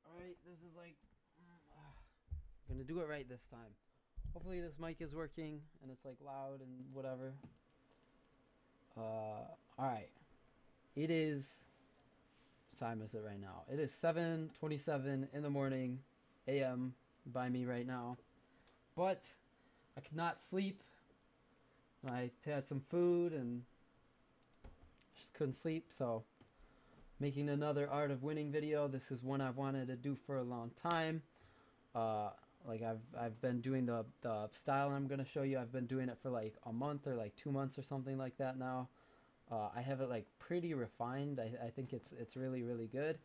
Alright, this is like... I'm gonna do it right this time. Hopefully this mic is working and it's like loud and whatever. Alright. It is... What time is it right now? It is 7:27 in the morning, a.m. by me right now. But I could not sleep. I had some food and just couldn't sleep, so making another Art of Winning video. This is one I've wanted to do for a long time. Like I've been doing the style I'm gonna show you. I've been doing it for like a month or like 2 months or something like that now. I have it like pretty refined. I think it's really good,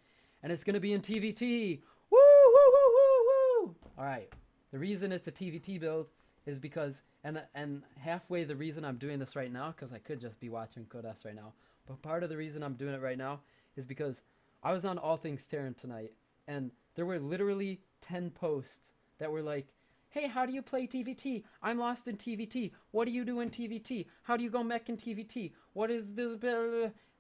and it's gonna be in TvT. Woo woo woo woo woo! All right. The reason it's a TvT build is because and halfway the reason I'm doing this right now, because I could just be watching Codes right now, but part of the reason I'm doing it right now is because I was on All Things Terran tonight, and there were literally 10 posts that were like, hey, how do you play TvT? I'm lost in TvT. What do you do in TvT? How do you go mech in TvT? What is this?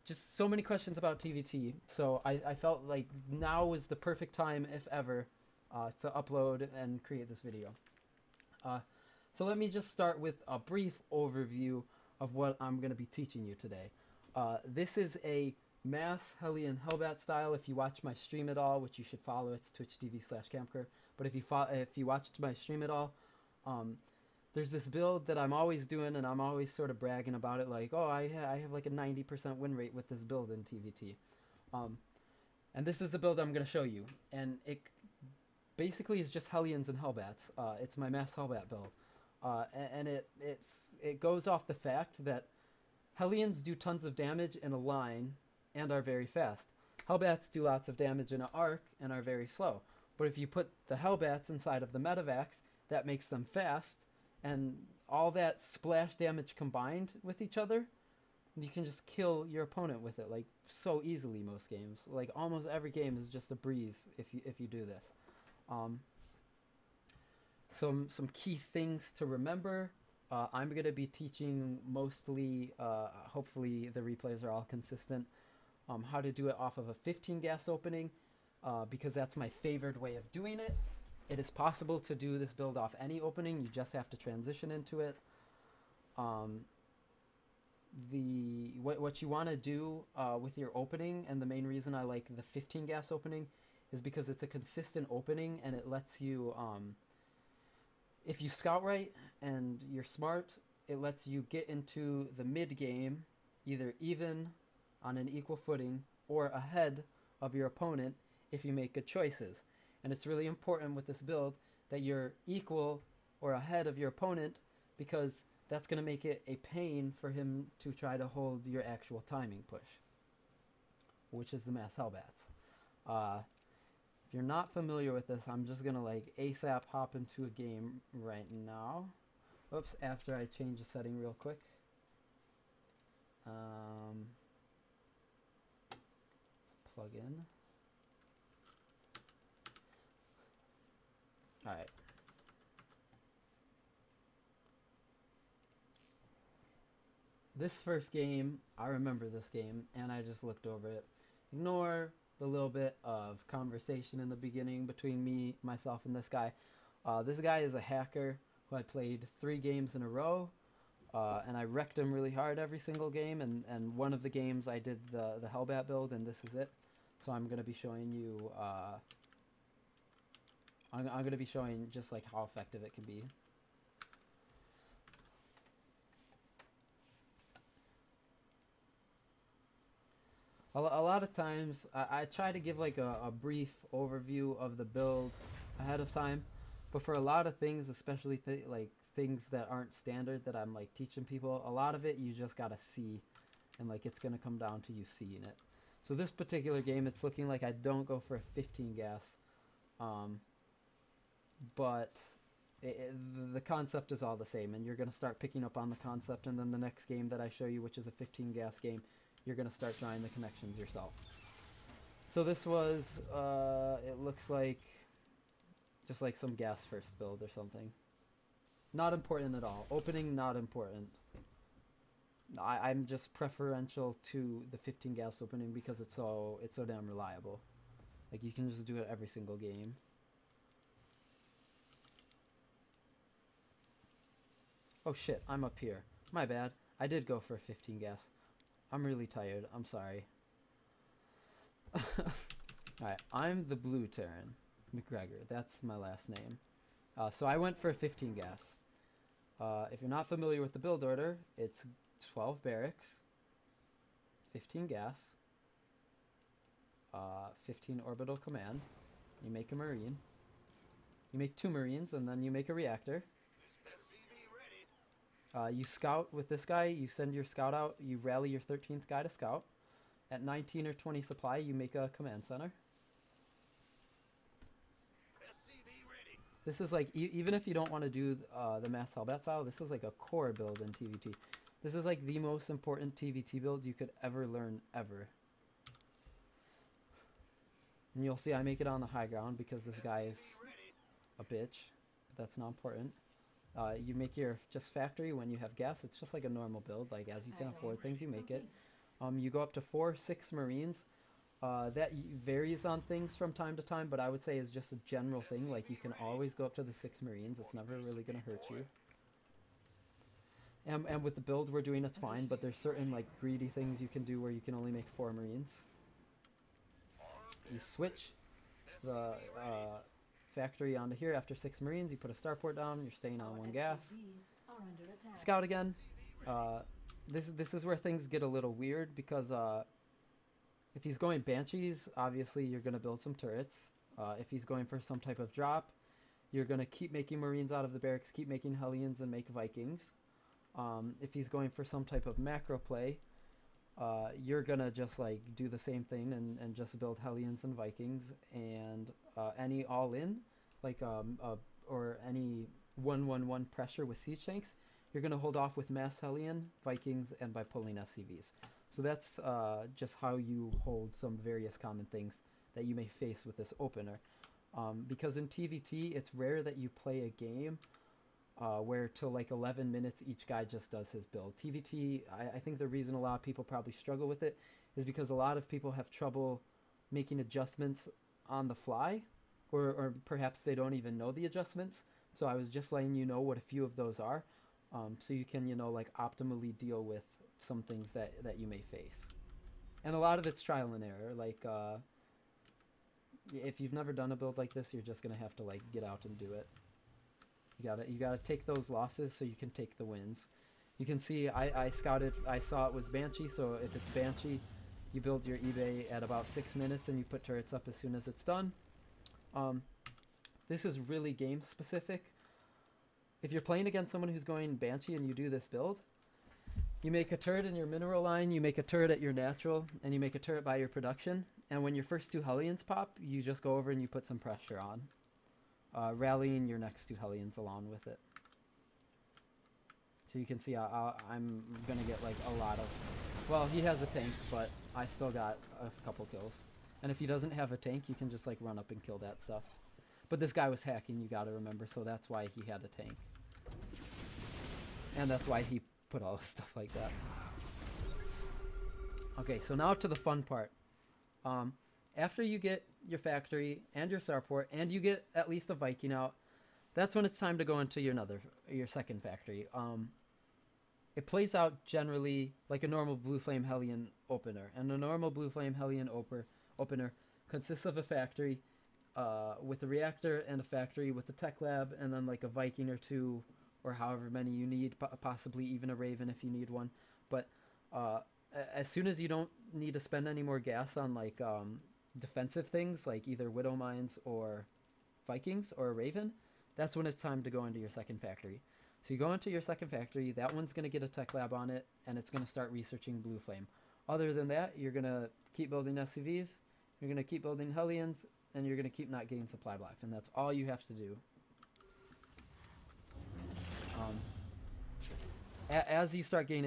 Just so many questions about TvT. So I felt like now was the perfect time, if ever, to upload and create this video. So let me just start with a brief overview of what I'm going to be teaching you today. This is a Mass, Hellion, Hellbat style. If you watch my stream at all, which you should follow, it's twitch.tv/Camker. But if you watched my stream at all, there's this build that I'm always doing, and I'm always sort of bragging about it, like, oh, I have like a 90% win rate with this build in TvT. And this is the build I'm going to show you, and it basically is just Hellions and Hellbats. It's my Mass Hellbat build, and it goes off the fact that Hellions do tons of damage in a line and are very fast. Hellbats do lots of damage in an arc and are very slow. But if you put the Hellbats inside of the Medivacs, that makes them fast, and all that splash damage combined with each other, you can just kill your opponent with it, like, so easily most games. Like, almost every game is just a breeze if you do this. Some key things to remember. I'm going to be teaching mostly, hopefully the replays are all consistent, how to do it off of a 15 gas opening, because that's my favorite way of doing it. It is possible to do this build off any opening, you just have to transition into it. What you want to do with your opening, and the main reason I like the 15 gas opening, is because it's a consistent opening, and it lets you, if you scout right and you're smart, it lets you get into the mid game either even on an equal footing or ahead of your opponent if you make good choices. And it's really important with this build that you're equal or ahead of your opponent, because that's going to make it a pain for him to try to hold your actual timing push, which is the Mass Hellbats. If you're not familiar with this, I'm just going to like ASAP hop into a game right now. Oops, after I change the setting real quick. Plug in. Alright. This first game, I remember this game, and I just looked over it. Ignore the little bit of conversation in the beginning between me, myself, and this guy. This guy is a hacker who I played 3 games in a row, and I wrecked him really hard every single game, and one of the games I did the Hellbat build, and this is it. So I'm going to be showing you, I'm going to be showing just like how effective it can be. A lot of times I try to give like a brief overview of the build ahead of time, but for a lot of things, especially like things that aren't standard that I'm like teaching people, a lot of it you just gotta see, and like it's gonna come down to you seeing it. So this particular game, it's looking like I don't go for a 15 gas, but the concept is all the same, and you're gonna start picking up on the concept, and then the next game that I show you, which is a 15 gas game, you're going to start drawing the connections yourself. So this was, it looks like, just like some gas first build or something. Not important at all. Opening, not important. I'm just preferential to the 15 gas opening because it's so damn reliable. Like, you can just do it every single game. Oh shit, I'm up here. My bad. I did go for a 15 gas. I'm really tired. I'm sorry. Alright, I'm the Blue Terran McGregor. That's my last name. So I went for a 15 gas. If you're not familiar with the build order, it's 12 barracks, 15 gas, 15 orbital command. You make a marine. You make 2 marines, and then you make a reactor. You scout with this guy. You send your scout out. You rally your 13th guy to scout. At 19 or 20 supply, you make a command center. This is like, even if you don't want to do the mass hellbat style, this is like a core build in TvT. This is like the most important TvT build you could ever learn, ever. And you'll see I make it on the high ground because this guy is a bitch. But that's not important. You make your just factory when you have gas. It's just like a normal build. Like, as you can afford things, you make it. You go up to 4, 6 marines. That varies on things from time to time, but I would say is just a general thing. Like, you can always go up to the 6 marines. It's never really going to hurt you. And with the build we're doing, it's fine, but there's certain like greedy things you can do where you can only make 4 marines. You switch the factory onto here after 6 marines. You put a starport down. You're staying on 1 gas. Scout again. This is where things get a little weird because if he's going banshees, obviously you're going to build some turrets. If he's going for some type of drop, you're going to keep making marines out of the barracks, keep making hellions, and make vikings. If he's going for some type of macro play, you're going to just like do the same thing and just build hellions and vikings. And any all-in, like or any 1-1-1 pressure with siege tanks, you're going to hold off with mass hellion, vikings, and by pulling SCVs. So that's just how you hold some various common things that you may face with this opener. Because in TvT, it's rare that you play a game where till like 11 minutes each guy just does his build. TvT, I think the reason a lot of people probably struggle with it is because a lot of people have trouble making adjustments on the fly, or perhaps they don't even know the adjustments. So I was just letting you know what a few of those are, so you can, you know, like optimally deal with some things that you may face. And a lot of it's trial and error. Like if you've never done a build like this, you're just gonna have to like get out and do it. You gotta take those losses so you can take the wins. You can see I scouted, I saw it was Banshee, so if it's Banshee, you build your eBay at about 6 minutes and you put turrets up as soon as it's done. This is really game specific. If you're playing against someone who's going Banshee and you do this build, you make a turret in your mineral line, you make a turret at your natural, and you make a turret by your production. And when your first 2 hellions pop, you just go over and you put some pressure on, rallying your next 2 hellions along with it. So you can see I'm going to get like a lot of... Well, he has a tank, but I still got a couple kills. And if he doesn't have a tank, you can just like run up and kill that stuff. But this guy was hacking, you got to remember, so that's why he had a tank. And that's why he put all this stuff like that. Okay, so now to the fun part. After you get your factory and your starport and you get at least a Viking out, that's when it's time to go into your second factory. It plays out generally like a normal Blue Flame Hellion opener, and a normal Blue Flame Hellion opener consists of a factory with a reactor and a factory with a tech lab, and then like a Viking or 2, or however many you need, possibly even a Raven if you need one. But as soon as you don't need to spend any more gas on like defensive things like either Widow Mines or Vikings or a Raven, that's when it's time to go into your second factory. So you go into your second factory, that one's going to get a tech lab on it, and it's going to start researching Blue Flame. Other than that, you're going to keep building SCVs, you're going to keep building Hellions, and you're going to keep not getting supply blocked, and that's all you have to do. As you start getting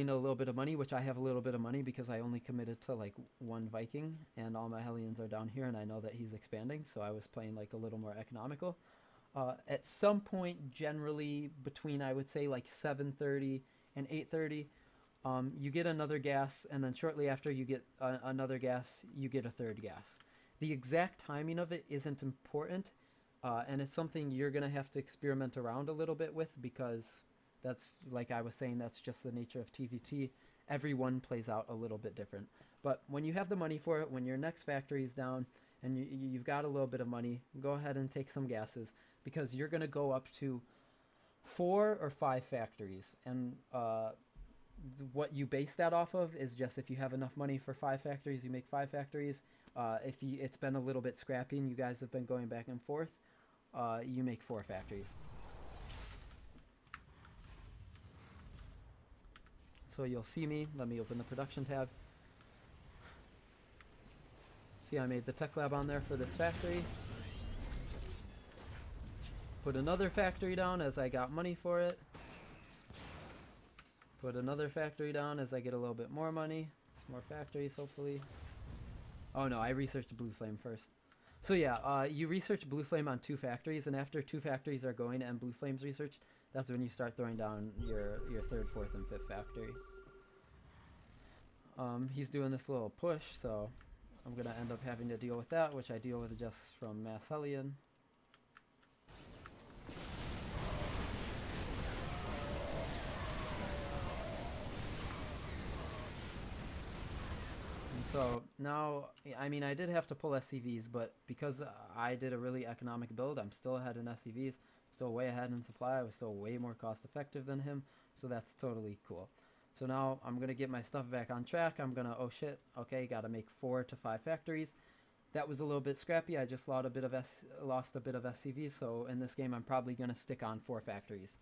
a little bit of money, which I have a little bit of money because I only committed to like 1 Viking, and all my Hellions are down here, and I know that he's expanding, so I was playing like a little more economical. At some point, generally between, I would say, like 7:30 and 8:30, you get another gas, and then shortly after you get another gas, you get a third gas. The exact timing of it isn't important, and it's something you're going to have to experiment around a little bit with, because that's, like I was saying, that's just the nature of TvT. Everyone plays out a little bit different. But when you have the money for it, when your next factory is down and you've got a little bit of money, go ahead and take some gases, because you're going to go up to 4 or 5 factories. And what you base that off of is just if you have enough money for 5 factories, you make 5 factories. It's been a little bit scrappy and you guys have been going back and forth, you make 4 factories. So you'll see me. Let me open the production tab. See, I made the tech lab on there for this factory. Put another factory down as I got money for it. Put another factory down as I get a little bit more money. More factories, hopefully. Oh no, I researched Blue Flame first. So yeah, you research Blue Flame on 2 factories, and after 2 factories are going and Blue Flame's researched, that's when you start throwing down your 3rd, 4th, and 5th factory. He's doing this little push, so I'm going to end up having to deal with that, which I deal with just from Mass Hellion. So now, I mean, I did have to pull SCVs, but because I did a really economic build, I'm still ahead in SCVs, still way ahead in supply. I was still way more cost effective than him, so that's totally cool. So now I'm going to get my stuff back on track. I'm going to, oh shit, okay, got to make 4 to 5 factories. That was a little bit scrappy. I just lost a bit of SCVs, so in this game I'm probably going to stick on 4 factories.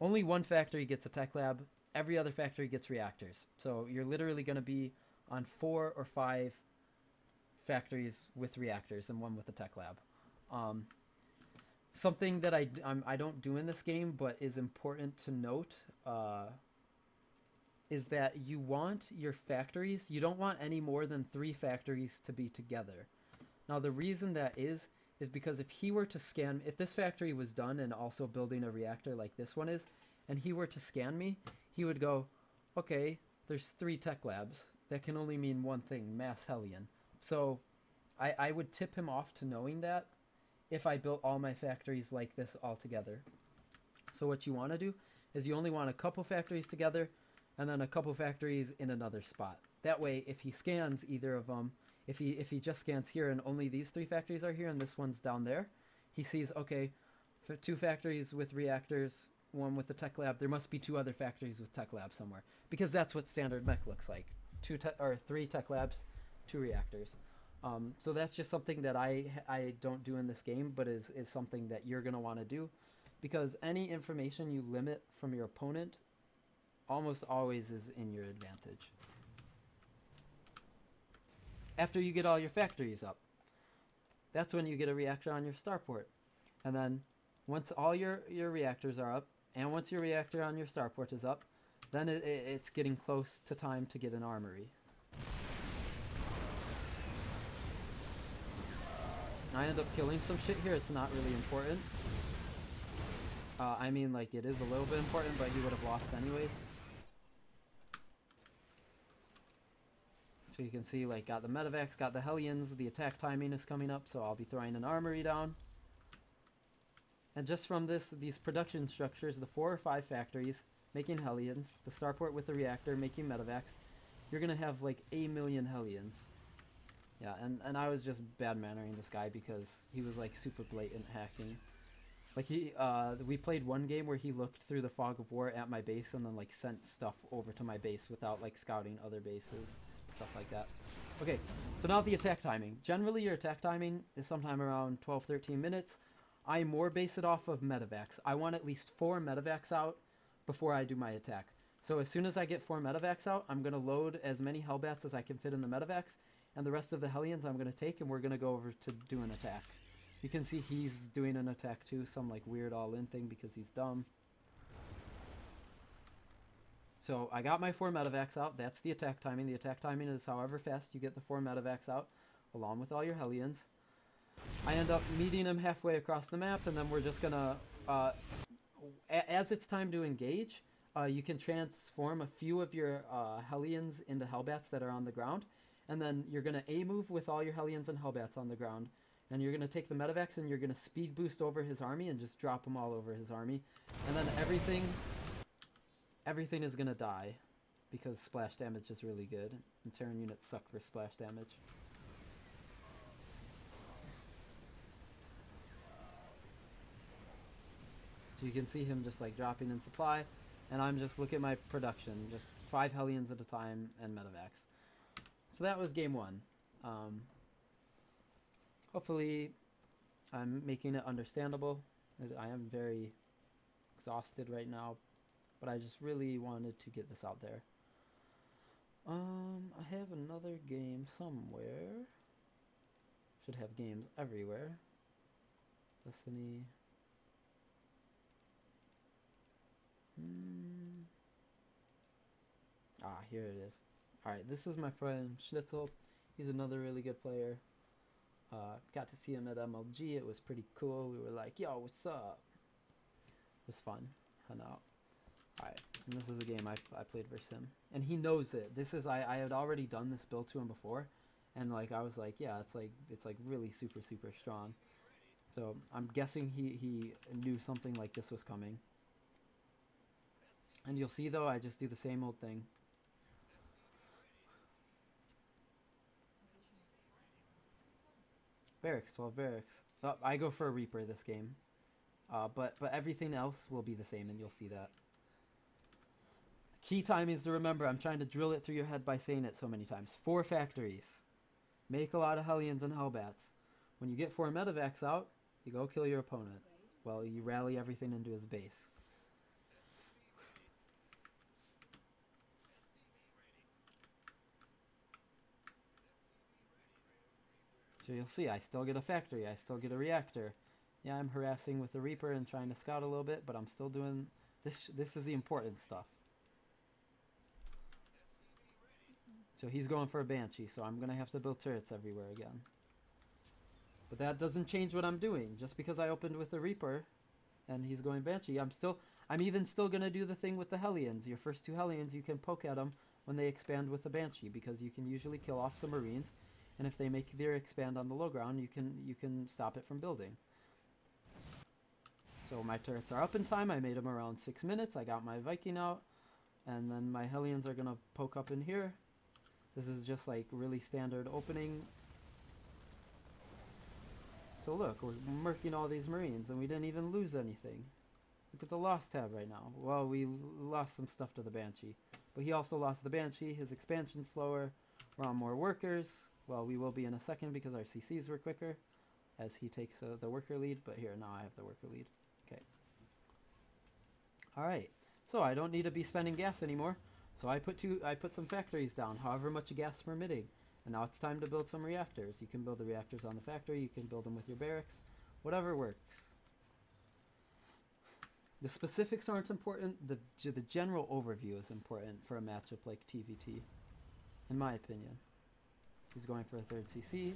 Only 1 factory gets a tech lab. Every other factory gets reactors. So you're literally going to be on 4 or 5 factories with reactors and 1 with a tech lab. Something that I don't do in this game, but is important to note, is that you want your factories, you don't want any more than 3 factories to be together. Now the reason that is because if he were to scan, if this factory was done and also building a reactor like this one is, and he were to scan me, he would go, okay, there's 3 tech labs. That can only mean one thing, Mass Hellion. So I would tip him off to knowing that if I built all my factories like this all together. So what you want to do is you only want a couple factories together and then a couple factories in another spot. That way, if he scans either of them, if he just scans here and only these 3 factories are here and this one's down there, he sees, okay, for 2 factories with reactors, 1 with the tech lab, there must be 2 other factories with tech labs somewhere, because that's what standard mech looks like. 3 tech labs, 2 reactors. So that's just something that I don't do in this game, but is something that you're going to want to do, because any information you limit from your opponent almost always is in your advantage. After you get all your factories up, that's when you get a reactor on your starport. And then once all your reactors are up, and once your reactor on your starport is up, then it's getting close to time to get an armory. I end up killing some shit here. It's not really important. I mean, like, it is a little bit important, but he would have lost anyways. So you can see, like, got the medevacs, got the Hellions, the attack timing is coming up, so I'll be throwing an armory down. And just from these production structures, the 4 or 5 factories making Hellions, the starport with the reactor making medevacs, you're going to have, like, 1 million Hellions. Yeah, and I was just bad-mannering this guy because he was, like, super blatant hacking. Like, we played one game where he looked through the fog of war at my base and then, like, sent stuff over to my base without, like, scouting other bases. Stuff like that. Okay, so now the attack timing. Generally, your attack timing is sometime around 12-13 minutes. I more base it off of medevacs. I want at least 4 medevacs out before I do my attack. So as soon as I get 4 medevacs out, I'm going to load as many hellbats as I can fit in the medevacs, and the rest of the Hellions I'm going to take, and we're going to go over to do an attack. You can see he's doing an attack too, some like weird all-in thing because he's dumb. So I got my 4 medevacs out. That's the attack timing. The attack timing is however fast you get the 4 medevacs out, along with all your Hellions. I end up meeting him halfway across the map, and then we're just gonna, as it's time to engage, you can transform a few of your Hellions into hellbats that are on the ground, and then you're going to A move with all your Hellions and Hellbats on the ground, and you're going to take the Medivacs and you're going to speed boost over his army and just drop them all over his army, and then everything is going to die because splash damage is really good, and Terran units suck for splash damage. So you can see him just like dropping in supply, and I'm just, look at my production, just 5 Hellions at a time and Medivacs. So that was game 1. Hopefully I'm making it understandable. I am very exhausted right now, but I just really wanted to get this out there. I have another game somewhere. Should have games everywhere. Destiny. Here it is. Alright, this is my friend Schnitzel. He's another really good player. Got to see him at MLG. It was pretty cool. We were like, yo, what's up? It was fun. Hung out. Alright, and this is a game I played versus him. And he knows it. This is, I had already done this build to him before. And like, I was like, yeah, it's like really super, super strong. So I'm guessing he knew something like this was coming. And you'll see though, I just do the same old thing. Barracks, 12 barracks. Oh, I go for a Reaper this game. But everything else will be the same, and you'll see that. Key time is to remember, I'm trying to drill it through your head by saying it so many times. 4 factories. Make a lot of Hellions and Hellbats. When you get 4 Medivacs out, you go kill your opponent. Well, you rally everything into his base. So you'll see, I still get a factory, I still get a reactor. Yeah, I'm harassing with the Reaper and trying to scout a little bit, but I'm still doing this. This is the important stuff. So he's going for a Banshee, so I'm gonna have to build turrets everywhere again. But that doesn't change what I'm doing. Just because I opened with the Reaper and he's going Banshee, I'm even still gonna do the thing with the Hellions. Your first 2 Hellions, you can poke at them when they expand with the Banshee, because you can usually kill off some Marines. And if they make their expand on the low ground, you can stop it from building. So my turrets are up in time. I made them around 6 minutes. I got my Viking out. And then my Hellions are going to poke up in here. This is just like really standard opening. So look, we're murking all these Marines and we didn't even lose anything. Look at the loss tab right now. Well, we lost some stuff to the Banshee. But he also lost the Banshee. His expansion's slower. We're on more workers. Well, we will be in a second because our CCs were quicker as he takes the worker lead. But here, now I have the worker lead. Okay. All right. So I don't need to be spending gas anymore. So I put some factories down, however much gas permitting. And now it's time to build some reactors. You can build the reactors on the factory. You can build them with your barracks. Whatever works. The specifics aren't important. The general overview is important for a matchup like TvT, in my opinion. He's going for a 3rd CC. He's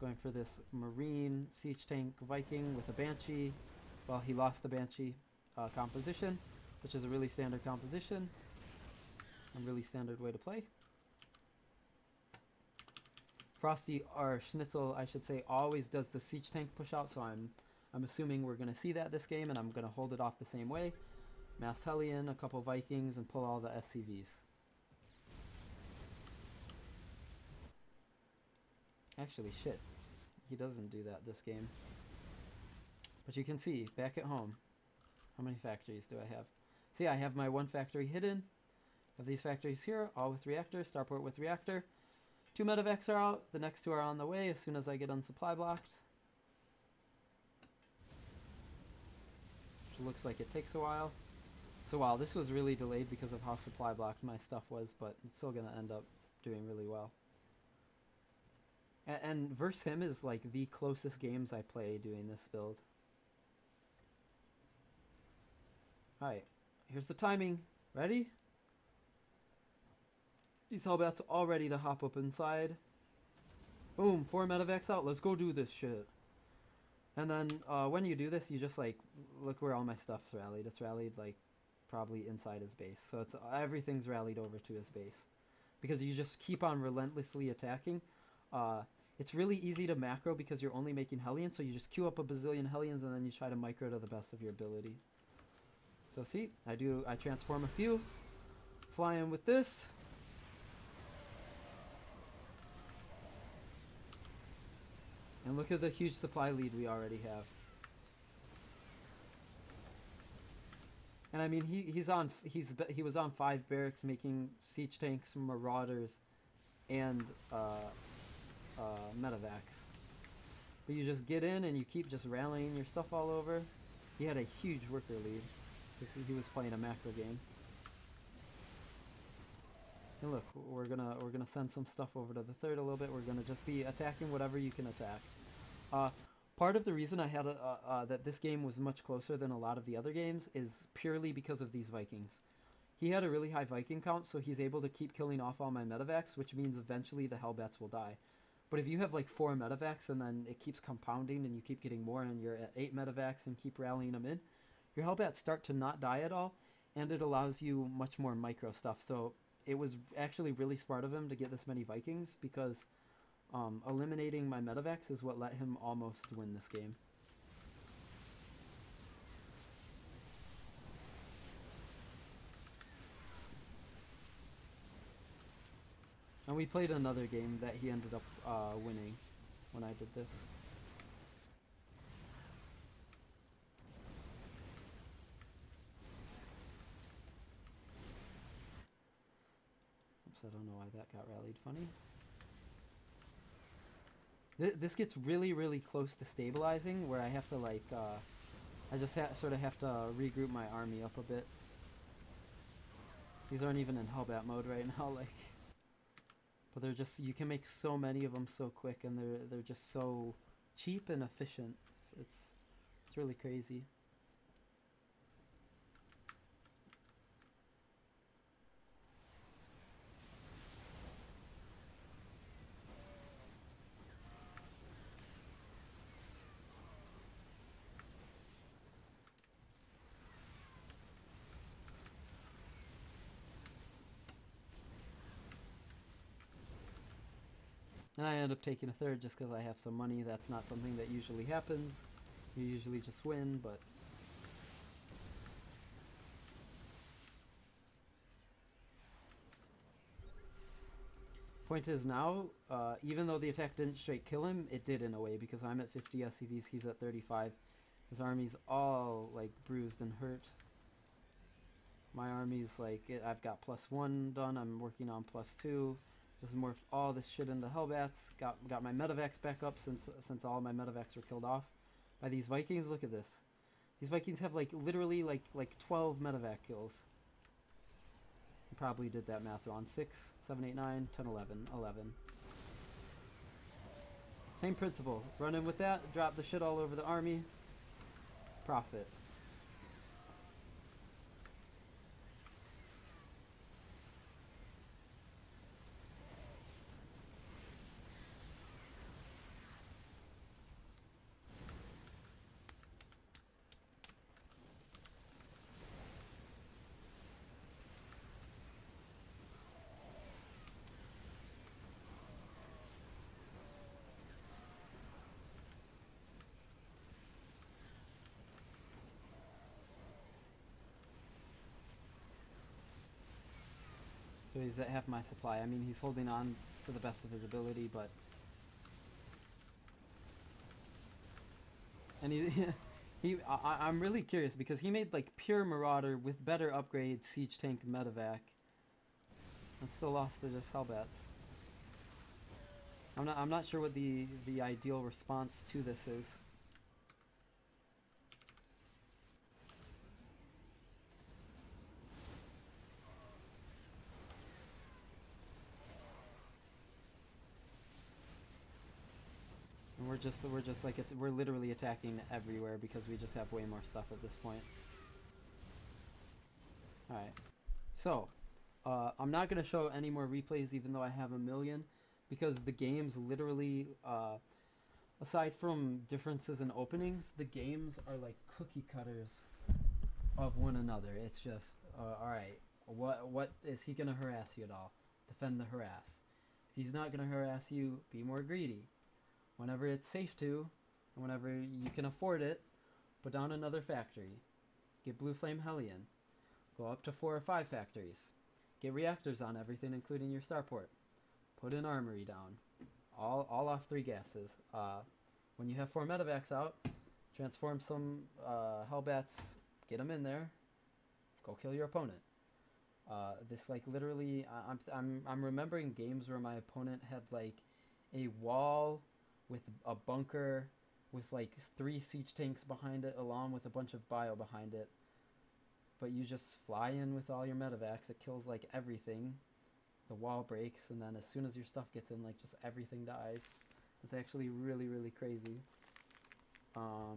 going for this Marine Siege Tank Viking with a Banshee. Well, he lost the Banshee composition, which is a really standard composition. A really standard way to play. Frosty, or Schnitzel, I should say, always does the Siege Tank push out, so I'm assuming we're going to see that this game, and I'm going to hold it off the same way. Mass Hellion, a couple Vikings, and pull all the SCVs. Actually, shit. He doesn't do that this game. But you can see, back at home, how many factories do I have? See, I have my 1 factory hidden. I have these factories here, all with reactors, starport with reactor. 2 Medivacs are out, the next 2 are on the way as soon as I get on supply blocked. Which looks like it takes a while. So wow, this was really delayed because of how supply blocked my stuff was, but it's still going to end up doing really well. And versus him is like the closest games I play doing this build. Alright, here's the timing. Ready? These hellbats are all ready to hop up inside. Boom, 4 Medivacs out. Let's go do this shit. And then when you do this, you just like, look where all my stuff's rallied. It's rallied like probably inside his base. So it's everything's rallied over to his base. because you just keep on relentlessly attacking. It's really easy to macro because you're only making Hellions, so you just queue up a bazillion Hellions and then you try to micro to the best of your ability. So see, I transform a few, fly in with this. And look at the huge supply lead we already have. And I mean, he was on 5 barracks making siege tanks, marauders, and medevacs. But you just get in and you keep just rallying your stuff all over. He had a huge worker lead because he was playing a macro game. And look, we're gonna send some stuff over to the third a little bit. We're gonna just be attacking whatever you can attack. Part of the reason I had that this game was much closer than a lot of the other games is purely because of these Vikings. He had a really high Viking count, so he's able to keep killing off all my medevacs, which means eventually the hellbats will die. But if you have like 4 medevacs and then it keeps compounding and you keep getting more and you're at 8 medevacs and keep rallying them in, your hellbats start to not die at all, and it allows you much more micro stuff. So it was actually really smart of him to get this many Vikings, because eliminating my medevacs is what let him almost win this game. And we played another game that he ended up winning when I did this. Oops, I don't know why that got rallied funny. This gets really, really close to stabilizing, where I have to like, I just sort of have to regroup my army up a bit. These aren't even in hellbat mode right now, like, but they're just, you can make so many of them so quick, and they're just so cheap and efficient. It's really crazy. And I end up taking a third just because I have some money. That's not something that usually happens. You usually just win, but... Point is now, even though the attack didn't straight kill him, it did in a way, because I'm at 50 SCVs, he's at 35. His army's all, like, bruised and hurt. My army's, like, I've got +1 done, I'm working on +2. Just morphed all this shit into hellbats. Got my medevacs back up since all my medevacs were killed off by these Vikings. Look at this. These Vikings have like literally like 12 medevac kills. I probably did that math wrong. 6, 7, 8, 9, 10, 11, 11. Same principle. Run in with that. Drop the shit all over the army. Profit. So he's at half my supply. I mean, he's holding on to the best of his ability, but... And I'm really curious, because he made, like, pure Marauder with better upgrades, Siege Tank, Medevac, and still lost to just Hellbats. I'm not sure what the ideal response to this is. And we're just like, we're literally attacking everywhere because we just have way more stuff at this point. Alright. So, I'm not going to show any more replays even though I have a million, because the games literally, aside from differences in openings, the games are like cookie cutters of one another. It's just, alright, what is he going to harass you at all? defend the harass. If he's not going to harass you, be more greedy. Whenever it's safe to, and whenever you can afford it, put down another factory. Get Blue Flame Hellion. Go up to 4 or 5 factories. Get reactors on everything, including your starport. Put an armory down. All off 3 gases. When you have 4 medevacs out, transform some hellbats, get them in there, go kill your opponent. This like literally, I'm remembering games where my opponent had like a wall with a bunker with like 3 siege tanks behind it, along with a bunch of bio behind it. But you just fly in with all your medevacs, it kills like everything. The wall breaks, and then as soon as your stuff gets in, like just everything dies. It's actually really, really crazy. I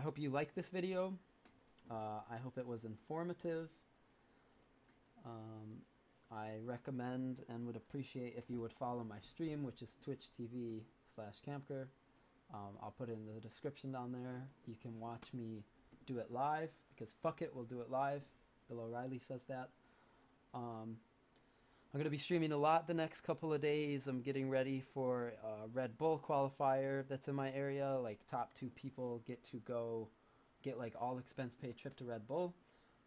hope you like this video. I hope it was informative. I recommend and would appreciate if you would follow my stream, which is Twitch TV/Campker. I'll put it in the description down there. You can watch me do it live, because fuck it, we'll do it live. Bill O'Reilly says that. I'm going to be streaming a lot the next couple of days. I'm getting ready for a Red Bull qualifier that's in my area. Like, top 2 people get to go get like all expense paid trip to Red Bull.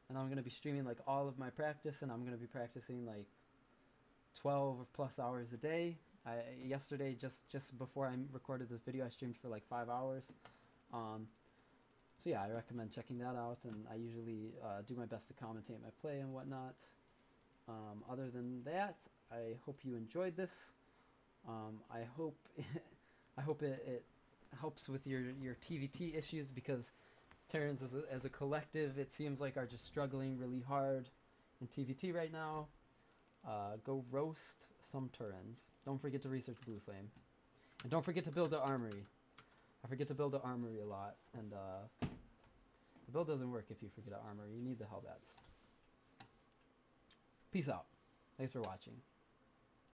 And I'm going to be streaming like all of my practice, and I'm going to be practicing like 12 plus hours a day. Yesterday, just before I recorded this video, I streamed for like 5 hours. So yeah, I recommend checking that out, and I usually do my best to commentate my play and whatnot. Other than that, I hope you enjoyed this. I hope I hope it helps with your TvT issues, because Terrans as a collective, it seems like, are just struggling really hard in TvT right now. Go roast some Terrans. Don't forget to research Blue Flame. And don't forget to build an armory. I forget to build an armory a lot, and the build doesn't work if you forget an armory. You need the hellbats. Peace out. Thanks for watching.